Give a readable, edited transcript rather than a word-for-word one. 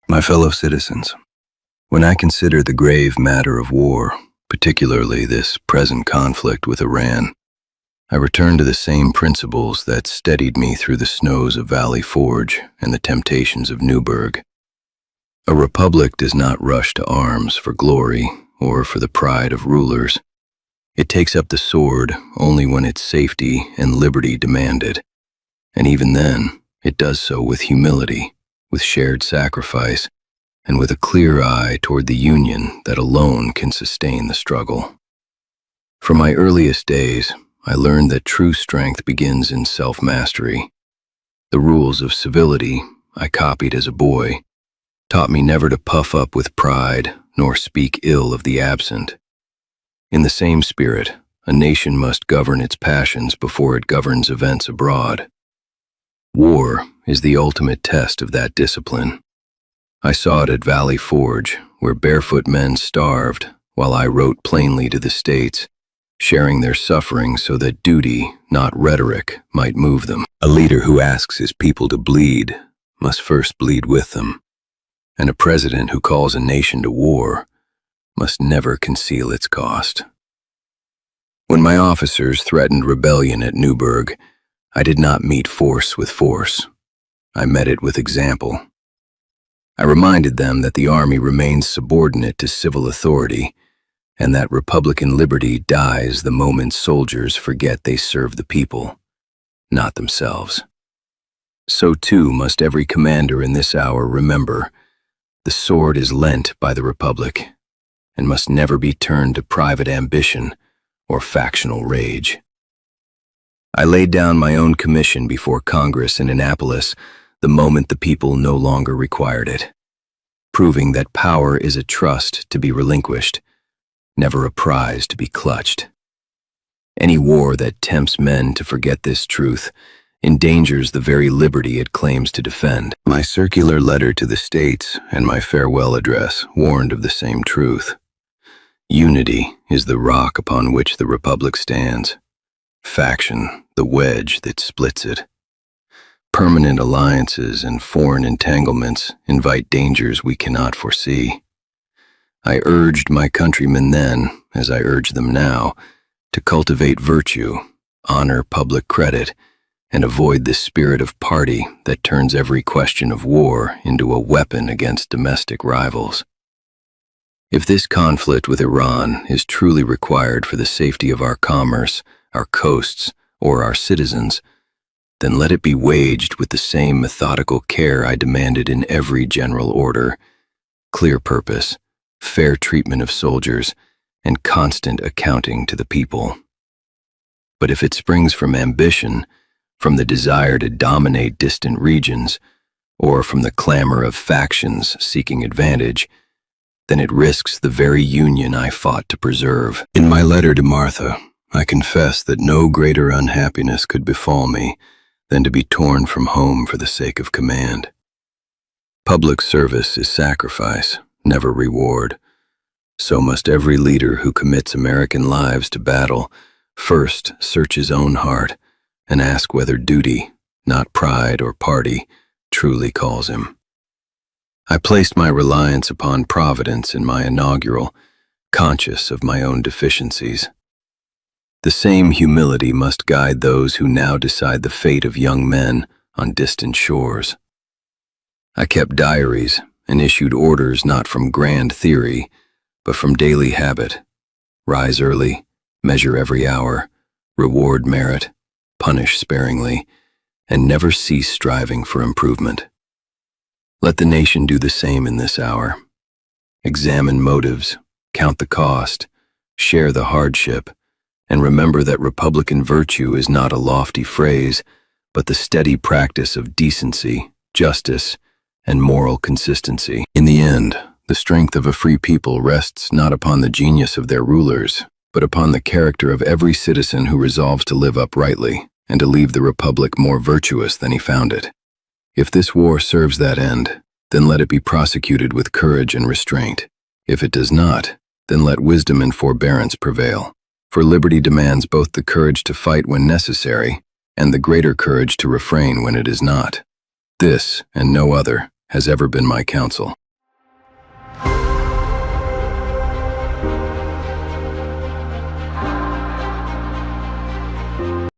My fellow citizens, when I consider the grave matter of war, particularly this present conflict with Iran, I return to the same principles that steadied me through the snows of Valley Forge and the temptations of Newburgh. A republic does not rush to arms for glory or for the pride of rulers. It takes up the sword only when its safety and liberty demand it, and even then, it does so with humility, with shared sacrifice, and with a clear eye toward the union that alone can sustain the struggle. From my earliest days, I learned that true strength begins in self-mastery. The rules of civility I copied as a boy taught me never to puff up with pride nor speak ill of the absent. In the same spirit, a nation must govern its passions before it governs events abroad. War is the ultimate test of that discipline. I saw it at Valley Forge, where barefoot men starved while I wrote plainly to the states, sharing their suffering so that duty, not rhetoric, might move them. A leader who asks his people to bleed must first bleed with them, and a president who calls a nation to war must never conceal its cost. When my officers threatened rebellion at Newburgh, I did not meet force with force. I met it with example. I reminded them that the army remains subordinate to civil authority, and that Republican liberty dies the moment soldiers forget they serve the people, not themselves. So too must every commander in this hour remember, the sword is lent by the Republic, and must never be turned to private ambition or factional rage. I laid down my own commission before Congress in Annapolis the moment the people no longer required it, proving that power is a trust to be relinquished, never a prize to be clutched. Any war that tempts men to forget this truth endangers the very liberty it claims to defend. My circular letter to the states and my farewell address warned of the same truth. Unity is the rock upon which the Republic stands. Faction, the wedge that splits it. Permanent alliances and foreign entanglements invite dangers we cannot foresee. I urged my countrymen then, as I urge them now, to cultivate virtue, honor public credit, and avoid the spirit of party that turns every question of war into a weapon against domestic rivals. If this conflict with Iran is truly required for the safety of our commerce, our coasts, or our citizens, then let it be waged with the same methodical care I demanded in every general order: clear purpose, fair treatment of soldiers, and constant accounting to the people. But if it springs from ambition, from the desire to dominate distant regions, or from the clamor of factions seeking advantage, then it risks the very union I fought to preserve. In my letter to Martha, I confess that no greater unhappiness could befall me than to be torn from home for the sake of command. Public service is sacrifice, never reward. So must every leader who commits American lives to battle first search his own heart and ask whether duty, not pride or party, truly calls him. I placed my reliance upon Providence in my inaugural, conscious of my own deficiencies. The same humility must guide those who now decide the fate of young men on distant shores. I kept diaries and issued orders not from grand theory, but from daily habit. Rise early, measure every hour, reward merit, punish sparingly, and never cease striving for improvement. Let the nation do the same in this hour. Examine motives, count the cost, share the hardship, and remember that Republican virtue is not a lofty phrase, but the steady practice of decency, justice, and moral consistency. In the end, the strength of a free people rests not upon the genius of their rulers, but upon the character of every citizen who resolves to live uprightly and to leave the Republic more virtuous than he found it. If this war serves that end, then let it be prosecuted with courage and restraint. If it does not, then let wisdom and forbearance prevail. For liberty demands both the courage to fight when necessary and the greater courage to refrain when it is not. This, and no other, has ever been my counsel.